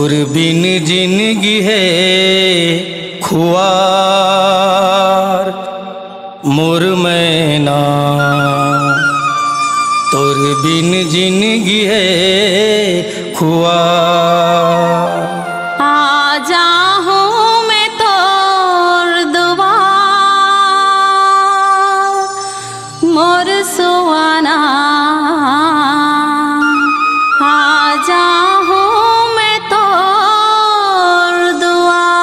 तोर बिन जिंदगी है खुआर मोर मैना, तोर बिन जिंदगी है खुआर। आजा हूँ मैं तोर दुआर मोर सुहाना, आजा हूँ मैं तोर दुआर।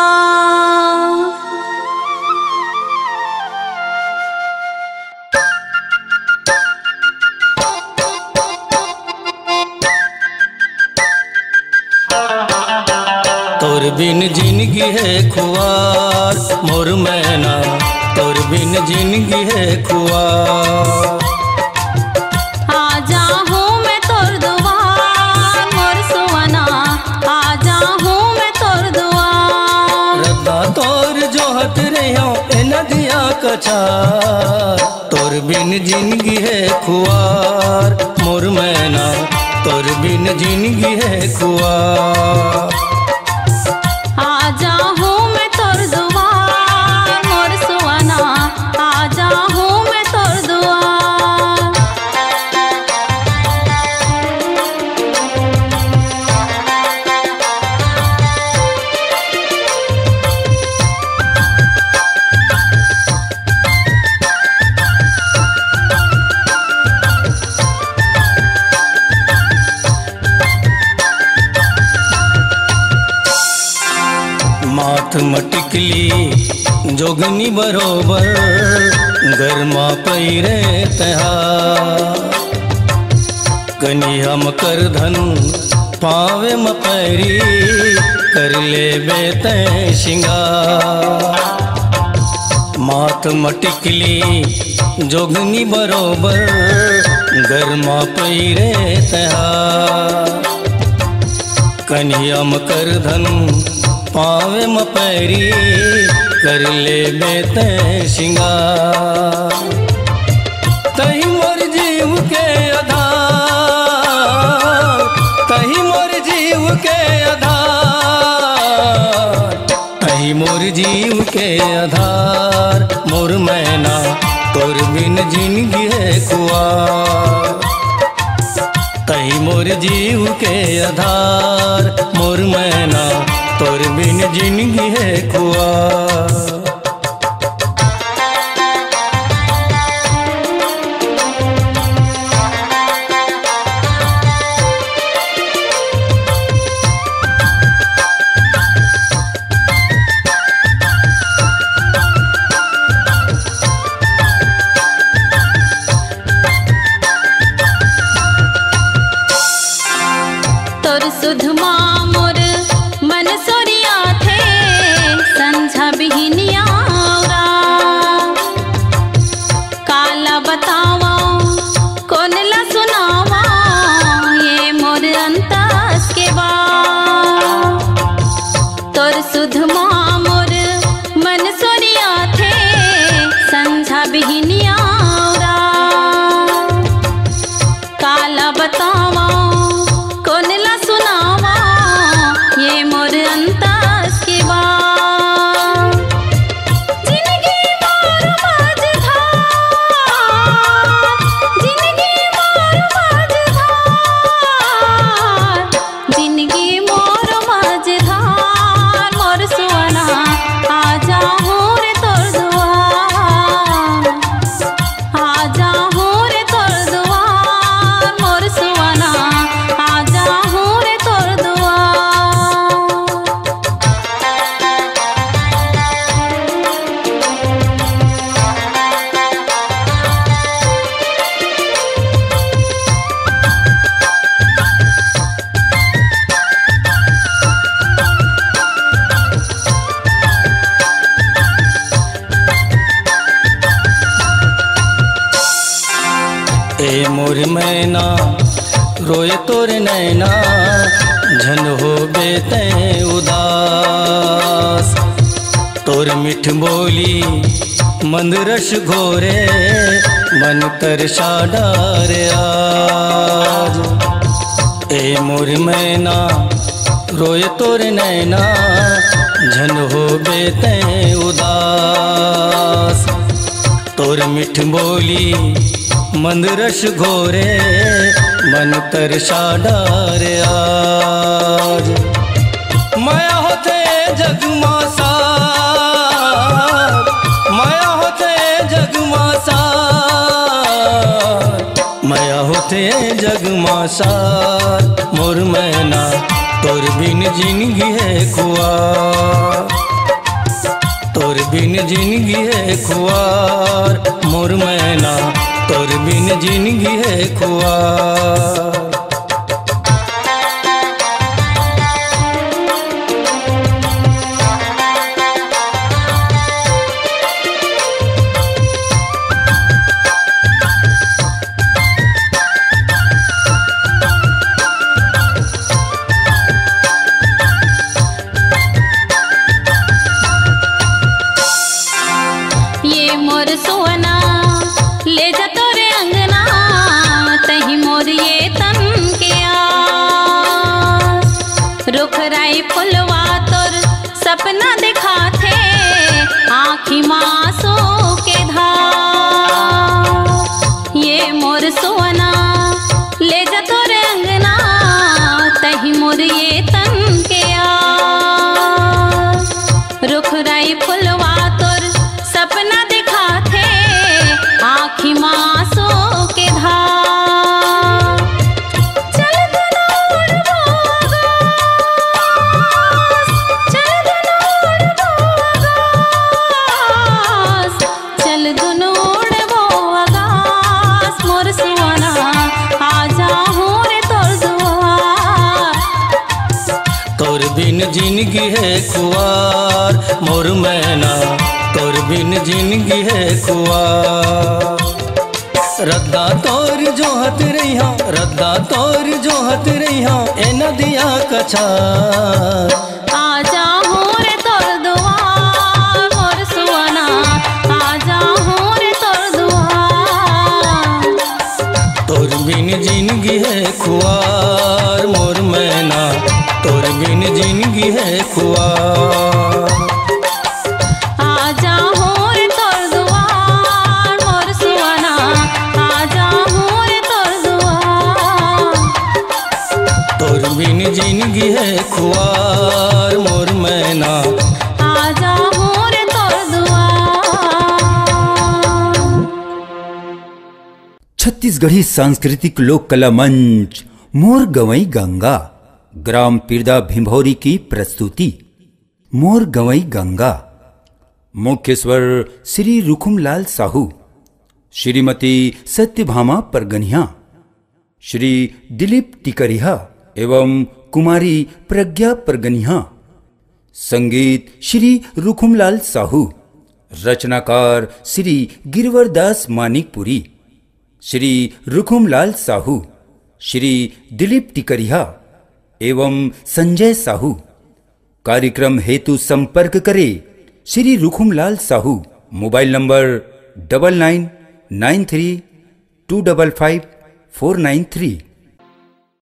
तोर बिन जिंदगी है खुआर मोर मैना, तोर बिन जिंदगी है खुआर। आजा हूँ मैं तोर दुआर मोर सुहाना, आजा हूँ मैं तोर दुआर। रद्दा तोर जो हट रहो ए नदिया कछार, तोर बिन जिंदगी है खुआर मोर मैना, तोर बिन जिंदगी है खुआर। आजा हूँ मैं तोर दुआर मोर सुहाना, आजा हूँ मैं तोर दुआर। माथ मटिकली जोगनी बरोबर गरमा पैरे तहा, कनी हम कर धन पावे मपैरी कर ले बेते शिंगार। माथ मटिकली जोगनी बरोबर गरमा पैरे तहा, कन्हैया कर धन पावे मपैरी कर ले बेते शिंगार। तही मोर जीव के आधार, तही मोर जीव के आधार, तही मोर जीव के आधार मोर मैना, तोर बिन जिंदगी है खुआर। तही मोर जीव के आधार मोर मैना, तोर बिन जिंदगी है खुआर। तोर सुधमा मोर मन सोरिया थे संझा बिहनिया औरा। काला बतावा कौन ला सुनावा ये मोर अंतस के बात। तोर सुधमा मोर मन सोरिया थे संझा बिहनिया औरा। काला बतावा कौन ला सुनावा ये मोर अंतस के बात। जिंदगी मोर मझधार, जिंदगी मोर मझधार, जिंदगी मोर मझधार मोर सुहाना, आजा हूँ रे तोर दुआर। आजा हूँ रे तोर दुआर मोर सुहाना, आजा हूँ रे तोर दुआर। ए मोर मैना रोए तोर नैना, झन हो बेते उदास। तोर मिठ बोली मंद रस घोरे मन तरसा डारे आज। ए मोर मैना रोए तोरे नैना झन हो बेते उदास। तोर मिठ बोली मंद रस घोरे मन तरसा डारे आज। माया होते जग मासा, माया होते जग मासा, माया होते जग मासा। मोर मैना तोर बिन जिंदगी है खुआर, तोर बिन जिंदगी है खुआर। मोर मैना तोर बिन जिंदगी है खुआर। फुलवा तोर सपना दिखा थे आँखी मासों के धार। ये मोर सोना ले जा तोरे अंगना तही मोर ये तन के आस। रुखराई फुलवा तोर सपना दिखा थे आँखी मासों के धार। जिंदगी है खुआर मोर मैना, तोर बिन जिंदगी है खुआर। रद्दा तोर जोहत रहिया, रद्दा तोर जोहत रहिया ए नदिया कछार। आजा हो रे तोर दुआर मोर सुवना, आजा हो रे तोर दुआर। तोर बिन जिंदगी है खुआर मोर मैना, तोर बिन जिंदगी है खुआर। आजा हो रे तोर दुआर मोर सुवना, आजा हो रे तोर दुआर। तोर बिन जिंदगी है खुआर मोर मैना, आजा हो रे तोर दुआर। छत्तीसगढ़ी सांस्कृतिक लोक कला मंच मोर गवई गंगा ग्राम पीरदा भिंभौरी की प्रस्तुति। मोर गवई गंगा। मुख्य स्वर श्री रुकुमलाल साहू, श्रीमती सत्यभामा परगनिया, श्री दिलीप टिकरिहा एवं कुमारी प्रज्ञा परगनिया। संगीत श्री रुकुमलाल साहू। रचनाकार श्री गिरवरदास मानिकपुरी। श्री रुकुमलाल साहू, श्री दिलीप टिकरिहा एवं संजय साहू। कार्यक्रम हेतु संपर्क करें श्री रुकुमलाल साहू। Mobile number 9993255493।